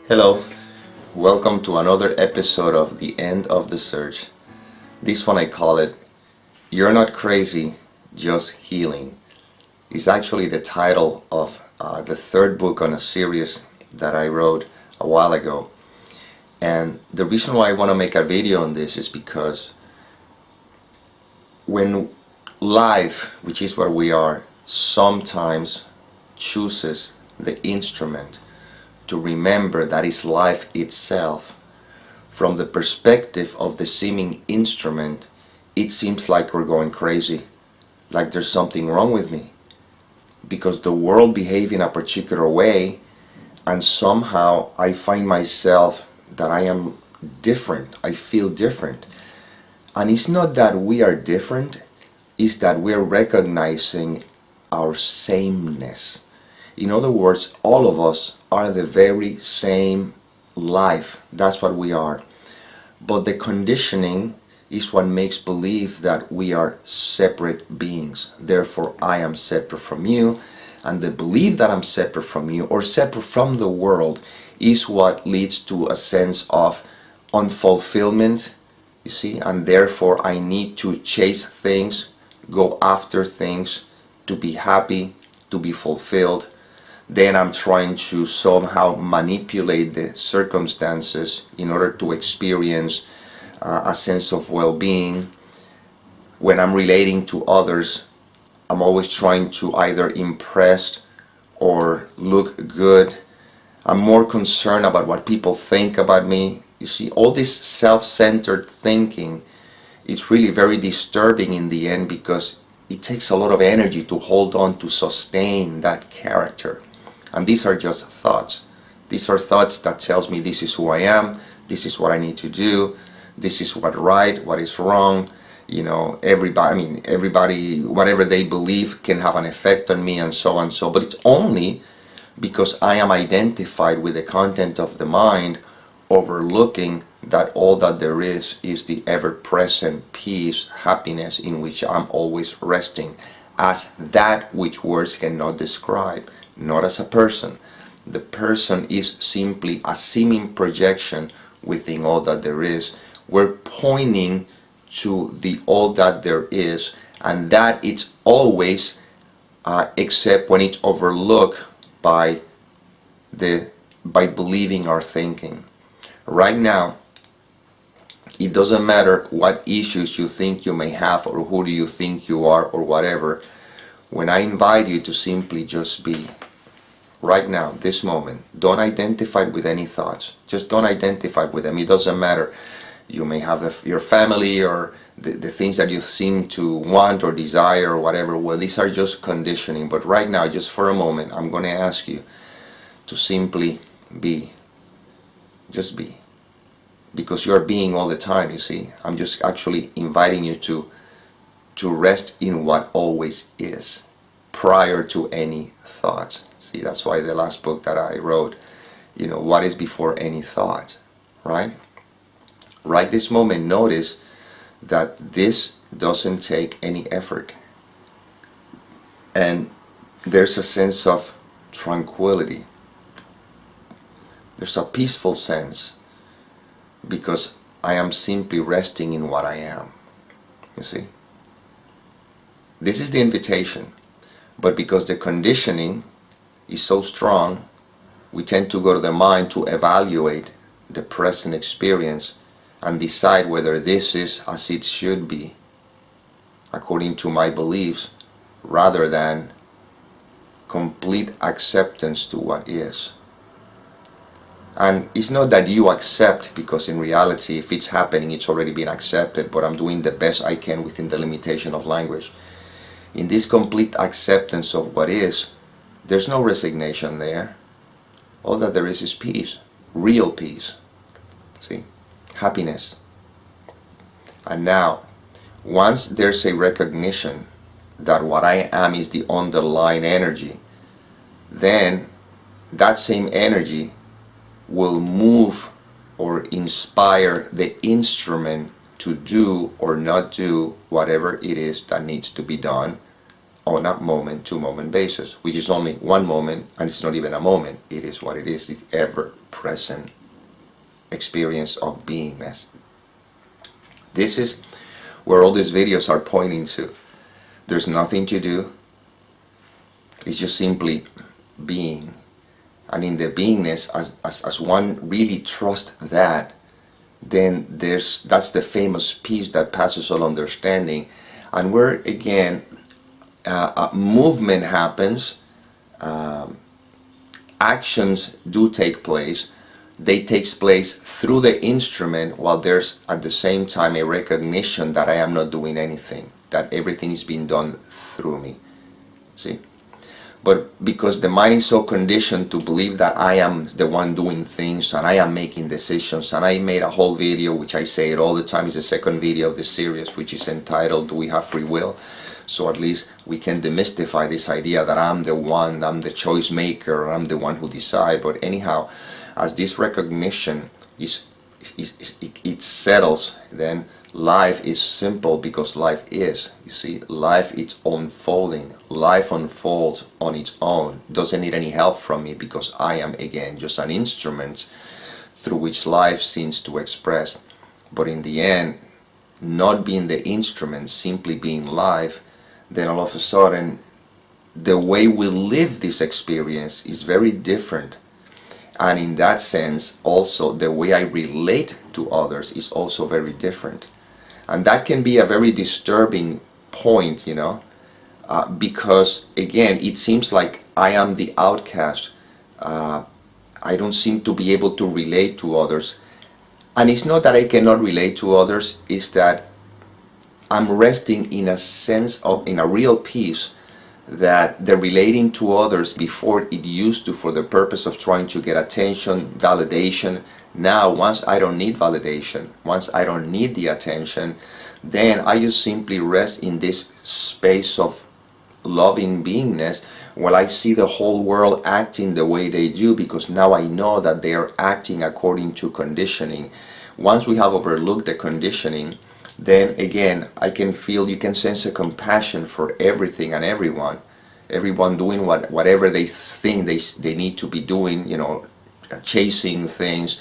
Hello, welcome to another episode of The End of the Search. This one I call it You're Not Crazy, Just Healing. It's actually the title of the third book on a series that I wrote a while ago. And the reason why I want to make a video on this is because when life, which is what we are, sometimes chooses the instrument to remember that is life itself, from the perspective of the seeming instrument, it seems like we're going crazy, like there's something wrong with me, because the world behaves in a particular way, and somehow I find myself that I am different, I feel different. And it's not that we are different, it's that we're recognizing our sameness. In other words, all of us are the very same life. That's what we are. But the conditioning is what makes believe that we are separate beings. Therefore, I am separate from you. And the belief that I'm separate from you or separate from the world is what leads to a sense of unfulfillment, you see, and therefore I need to chase things, go after things to be happy, to be fulfilled. Then I'm trying to somehow manipulate the circumstances in order to experience a sense of well-being. When I'm relating to others, I'm always trying to either impress or look good. I'm more concerned about what people think about me. You see, all this self-centered thinking, it's really very disturbing in the end, because it takes a lot of energy to hold on to sustain that character. And these are just thoughts. These are thoughts that tells me this is who I am, this is what I need to do, this is what right, what is wrong. You know, everybody, whatever they believe can have an effect on me, and so on. So, but it's only because I am identified with the content of the mind, overlooking that all that there is the ever-present peace, happiness, in which I'm always resting, as that which words cannot describe, not as a person. The person is simply a seeming projection within all that there is. We're pointing to the all that there is, and that it's always, except when it's overlooked by believing our thinking. Right now, it doesn't matter what issues you think you may have, or who do you think you are, or whatever. When I invite you to simply just be, right now, this moment, don't identify with any thoughts. Just don't identify with them. It doesn't matter. You may have your family or the things that you seem to want or desire or whatever. Well, these are just conditioning. But right now, just for a moment, I'm going to ask you to simply be. Just be. Because you're being all the time, you see. I'm just actually inviting you to rest in what always is, prior to any thoughts. See, that's why the last book that I wrote, what is before any thought, right? Right this moment, notice that this doesn't take any effort. And there's a sense of tranquility. There's a peaceful sense, because I am simply resting in what I am, you see. This is the invitation. But because the conditioning is so strong, we tend to go to the mind to evaluate the present experience and decide whether this is as it should be, according to my beliefs, rather than complete acceptance to what is. And it's not that you accept, because in reality, if it's happening, it's already been accepted, but I'm doing the best I can within the limitation of language. In this complete acceptance of what is, there's no resignation there. All that there is peace, real peace. See? Happiness. And now, once there's a recognition that what I am is the underlying energy, then that same energy will move or inspire the instrument to do or not do whatever it is that needs to be done on a moment-to-moment basis, which is only one moment, and it's not even a moment. It is what it is. It's ever-present experience of beingness. This is where all these videos are pointing to. There's nothing to do. It's just simply being. And in the beingness, as one really trusts that, then that's the famous peace that passes all understanding, and where again movement happens, actions do take place. They takes place through the instrument, while there's at the same time a recognition that I am not doing anything, that everything is being done through me. See? But because the mind is so conditioned to believe that I am the one doing things and I am making decisions, and I made a whole video, which I say it all the time, is the second video of the series, which is entitled We Have Freewill. So at least we can demystify this idea that I'm the one, I'm the choice maker, I'm the one who decides. But anyhow, as this recognition it settles, then life is simple, because life is, you see, life is unfolding. Life unfolds on its own, doesn't need any help from me, because I am again just an instrument through which life seems to express. But in the end, not being the instrument, simply being life, then all of a sudden the way we live this experience is very different. And in that sense, also the way I relate to others is also very different. And that can be a very disturbing point, because again, it seems like I am the outcast. I don't seem to be able to relate to others. And it's not that I cannot relate to others, it's that I'm resting in a sense of, in a real peace, that the relating to others before it used to for the purpose of trying to get attention, validation. Now, once I don't need validation, once I don't need the attention, then I just simply rest in this space of loving beingness, while I see the whole world acting the way they do, because now I know that they are acting according to conditioning. Once we have overlooked the conditioning, then again I can feel, you can sense a compassion for everything and everyone doing whatever they think they need to be doing, chasing things,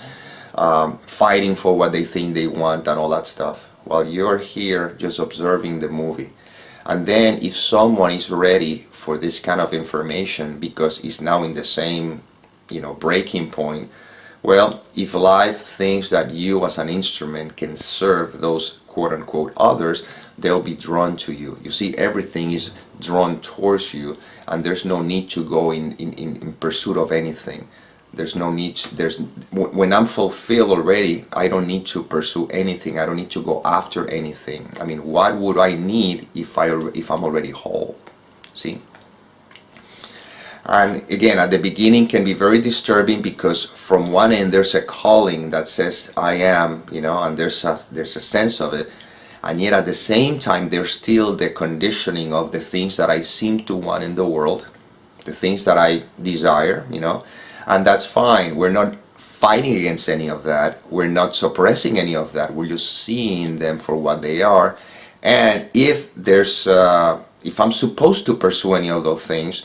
fighting for what they think they want and all that stuff, while you're here just observing the movie. And then if someone is ready for this kind of information because it's now in the same breaking point, well, if life thinks that you as an instrument can serve those quote-unquote others, they'll be drawn to you. You see, everything is drawn towards you, and there's no need to go in pursuit of anything. There's no need, when I'm fulfilled already, I don't need to pursue anything. I don't need to go after anything. I mean, what would I need if I'm already whole? See? And again, at the beginning can be very disturbing, because from one end there's a calling that says I am, and there's a sense of it, and yet at the same time there's still the conditioning of the things that I seem to want in the world, the things that I desire, and that's fine. We're not fighting against any of that. We're not suppressing any of that. We're just seeing them for what they are. And if I'm supposed to pursue any of those things,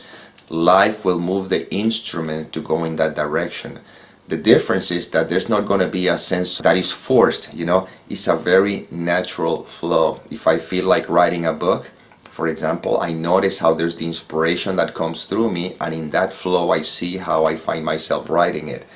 life will move the instrument to go in that direction. The difference is that there's not going to be a sense that is forced, it's a very natural flow. If I feel like writing a book, for example, I notice how there's the inspiration that comes through me, and in that flow I see how I find myself writing it.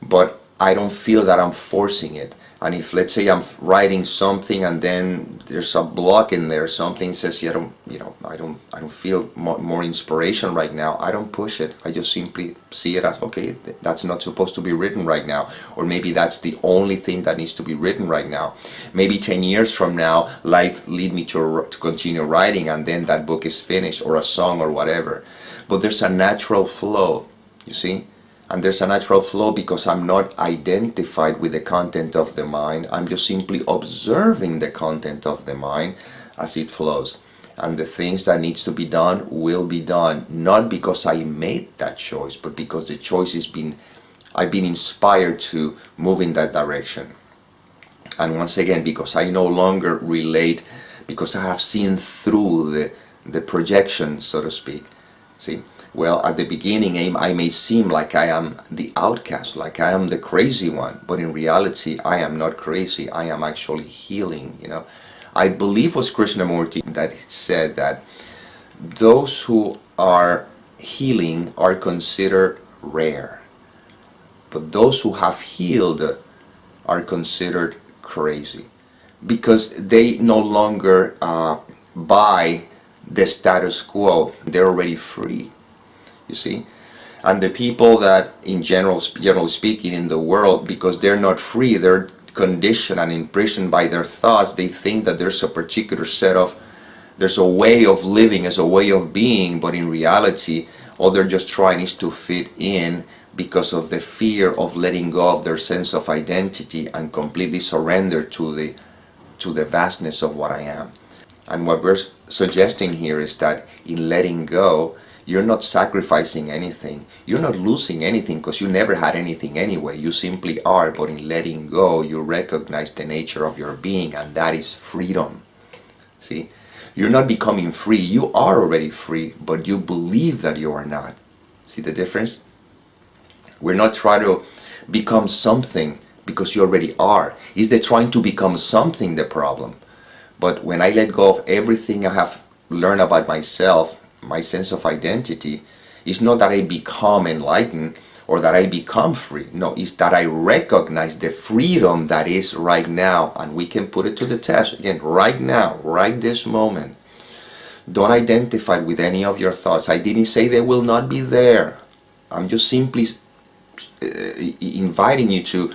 But I don't feel that I'm forcing it. And if, let's say, I'm writing something and then there's a block in there, something says, I don't feel more inspiration right now, I don't push it. I just simply see it as, okay, that's not supposed to be written right now. Or maybe that's the only thing that needs to be written right now. Maybe 10 years from now, life lead me to continue writing, and then that book is finished, or a song, or whatever. But there's a natural flow, you see? And there's a natural flow because I'm not identified with the content of the mind. I'm just simply observing the content of the mind as it flows. And the things that needs to be done will be done, not because I made that choice, but because the choice I've been inspired to move in that direction. And once again, because I no longer relate, because I have seen through the projection, so to speak. See, well, at the beginning, I may seem like I am the outcast, like I am the crazy one, but in reality, I am not crazy. I am actually healing, you know. I believe it was Krishnamurti that said that those who are healing are considered rare, but those who have healed are considered crazy because they no longer buy the status quo. They're already free, you see. And the people that, in generally speaking, in the world, because they're not free, they're conditioned and imprisoned by their thoughts. They think that there's a particular set of, there's a way of living, as a way of being, but in reality, all they're just trying is to fit in because of the fear of letting go of their sense of identity and completely surrender to the vastness of what I am. And what we're suggesting here is that in letting go, you're not sacrificing anything. You're not losing anything because you never had anything anyway. You simply are. But in letting go, you recognize the nature of your being, and that is freedom. See? You're not becoming free. You are already free, but you believe that you are not. See the difference? We're not trying to become something because you already are. Is the trying to become something the problem? But when I let go of everything I have learned about myself, my sense of identity, it's not that I become enlightened or that I become free. No, it's that I recognize the freedom that is right now, and we can put it to the test again, right now, right this moment. Don't identify with any of your thoughts. I didn't say they will not be there. I'm just simply inviting you to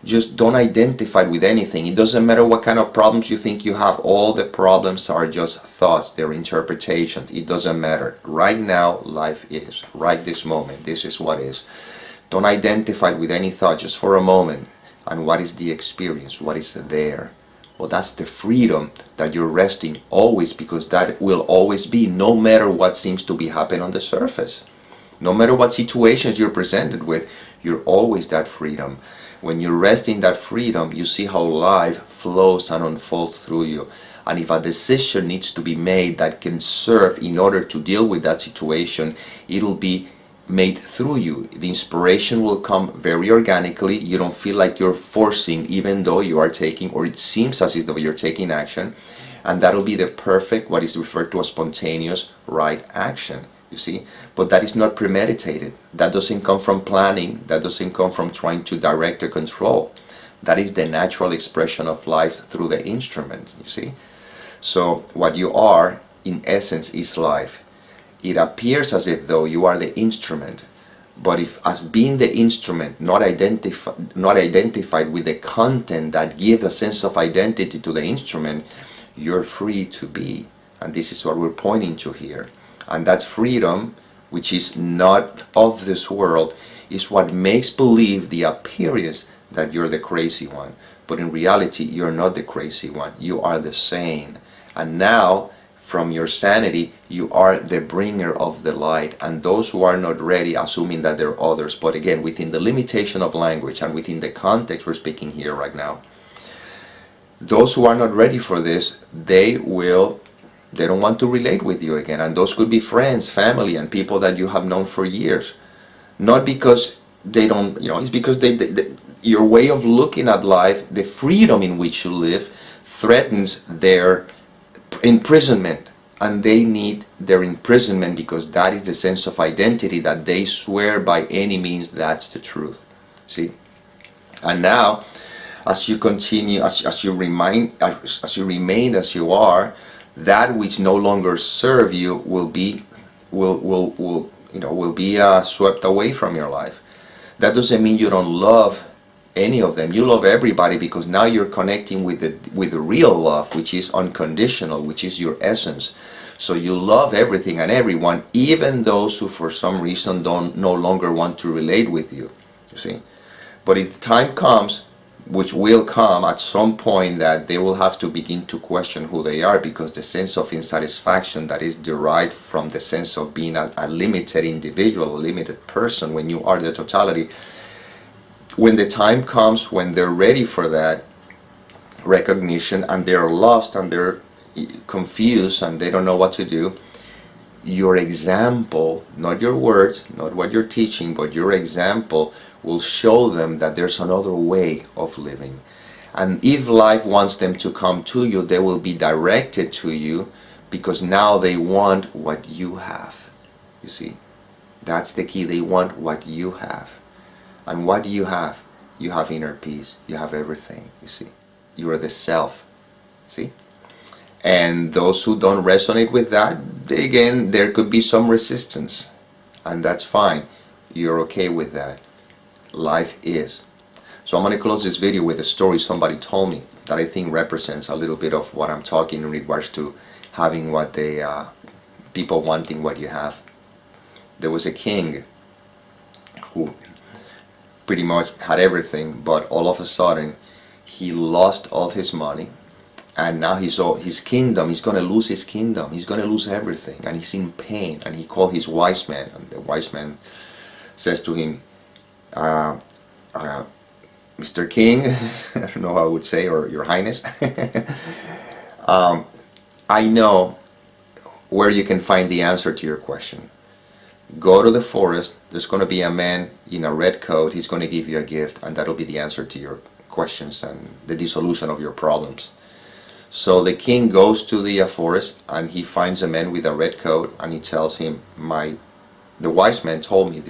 just don't identify with anything. It doesn't matter what kind of problems you think you have. All the problems are just thoughts, they're interpretations. It doesn't matter. Right now, life is. Right this moment, this is what is. Don't identify with any thought just for a moment. And what is the experience? What is there? Well, that's the freedom that you're resting always, because that will always be, no matter what seems to be happening on the surface. No matter what situations you're presented with, you're always that freedom. When you rest in that freedom, you see how life flows and unfolds through you. And if a decision needs to be made that can serve in order to deal with that situation, it'll be made through you. The inspiration will come very organically. You don't feel like you're forcing, even though you are taking, or it seems as if though you're taking action. And that'll be the perfect, what is referred to as spontaneous, right action. You see, but that is not premeditated. That doesn't come from planning. That doesn't come from trying to direct or control. That is the natural expression of life through the instrument, you see. So what you are, in essence, is life. It appears as if though you are the instrument, but if as being the instrument, not identified with the content that gives a sense of identity to the instrument, you're free to be. And this is what we're pointing to here. And that freedom, which is not of this world, is what makes believe the appearance that you're the crazy one. But in reality, you're not the crazy one. You are the sane. And now, from your sanity, you are the bringer of the light. And those who are not ready, assuming that they're others, but again, within the limitation of language and within the context we're speaking here right now, those who are not ready for this, they don't want to relate with you again. And those could be friends, family, and people that you have known for years. Not because they don't, it's because your way of looking at life, the freedom in which you live, threatens their imprisonment. And they need their imprisonment because that is the sense of identity that they swear by any means that's the truth. See? And now, as you continue, as you remain as you are, that which no longer serve you will be swept away from your life. That doesn't mean you don't love any of them. You love everybody because now you're connecting with the real love, which is unconditional, which is your essence. So you love everything and everyone, even those who for some reason no longer want to relate with you. You see? But if time comes, which will come at some point, that they will have to begin to question who they are, because the sense of insatisfaction that is derived from the sense of being a limited individual, a limited person, when you are the totality, when the time comes when they're ready for that recognition and they're lost and they're confused and they don't know what to do, your example, not your words, not what you're teaching, but your example will show them that there's another way of living. And if life wants them to come to you, they will be directed to you because now they want what you have. You see, that's the key. They want what you have. And what do you have? You have inner peace. You have everything, you see. You are the self, see? And those who don't resonate with that, again, there could be some resistance. And that's fine. You're okay with that. Life is. So I'm going to close this video with a story somebody told me that I think represents a little bit of what I'm talking in regards to having what they, people wanting what you have. There was a king who pretty much had everything, but all of a sudden he lost all his money, and now his kingdom, he's going to lose his kingdom, he's going to lose everything, and he's in pain. And he called his wise man, and the wise man says to him, Mr. King, I don't know how I would say, or Your Highness, I know where you can find the answer to your question. Go to the forest, there's going to be a man in a red coat, he's going to give you a gift, and that'll be the answer to your questions and the dissolution of your problems. So the king goes to the forest, and he finds a man with a red coat, and he tells him, the wise man told me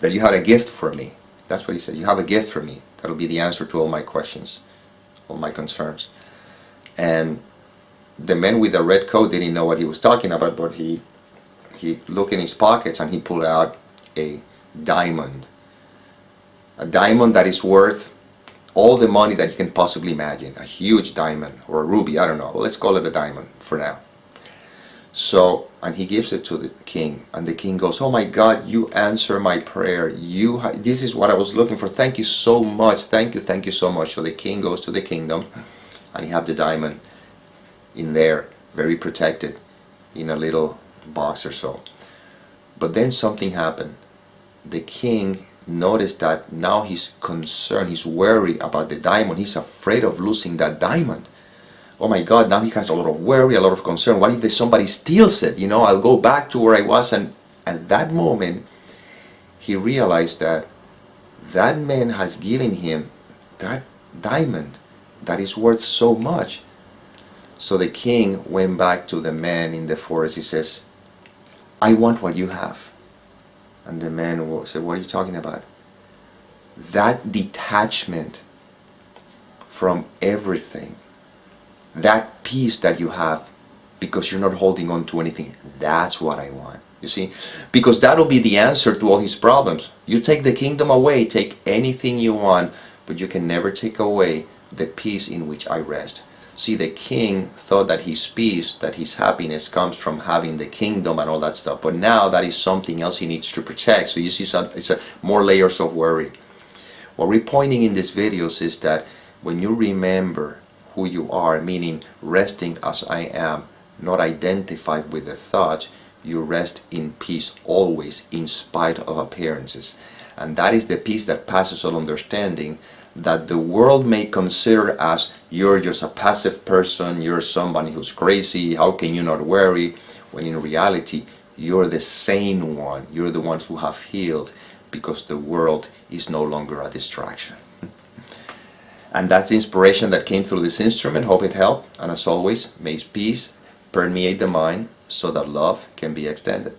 that you had a gift for me. That's what he said. You have a gift for me. That'll be the answer to all my questions, all my concerns. And the man with the red coat didn't know what he was talking about, but he looked in his pockets and he pulled out a diamond. A diamond that is worth all the money that you can possibly imagine. A huge diamond, or a ruby, I don't know. Well, let's call it a diamond for now. So, and he gives it to the king, and the king goes, oh my God, you answer my prayer. This is what I was looking for. Thank you so much. Thank you so much. So the king goes to the kingdom, and he have the diamond in there, very protected, in a little box or so. But then something happened. The king noticed that now he's concerned, he's worried about the diamond. He's afraid of losing that diamond. Oh my God, now he has a lot of worry, a lot of concern. What if somebody steals it? You know, I'll go back to where I was. And at that moment, he realized that that man has given him that diamond that is worth so much. So the king went back to the man in the forest. He says, I want what you have. And the man said, what are you talking about? That detachment from everything, that peace that you have because you're not holding on to anything, that's what I want. You see? Because that'll be the answer to all his problems. You take the kingdom away, take anything you want, but you can never take away the peace in which I rest. See, the king thought that his peace, that his happiness comes from having the kingdom and all that stuff. But now that is something else he needs to protect. So you see, it's more layers of worry. What we're pointing in these videos is that when you remember who you are, meaning resting as I am, not identified with the thoughts, you rest in peace always in spite of appearances. And that is the peace that passes all understanding, that the world may consider as you're just a passive person, you're somebody who's crazy, how can you not worry? When in reality, you're the sane one, you're the ones who have healed, because the world is no longer a distraction. And that's the inspiration that came through this instrument. Hope it helped. And as always, may peace permeate the mind so that love can be extended.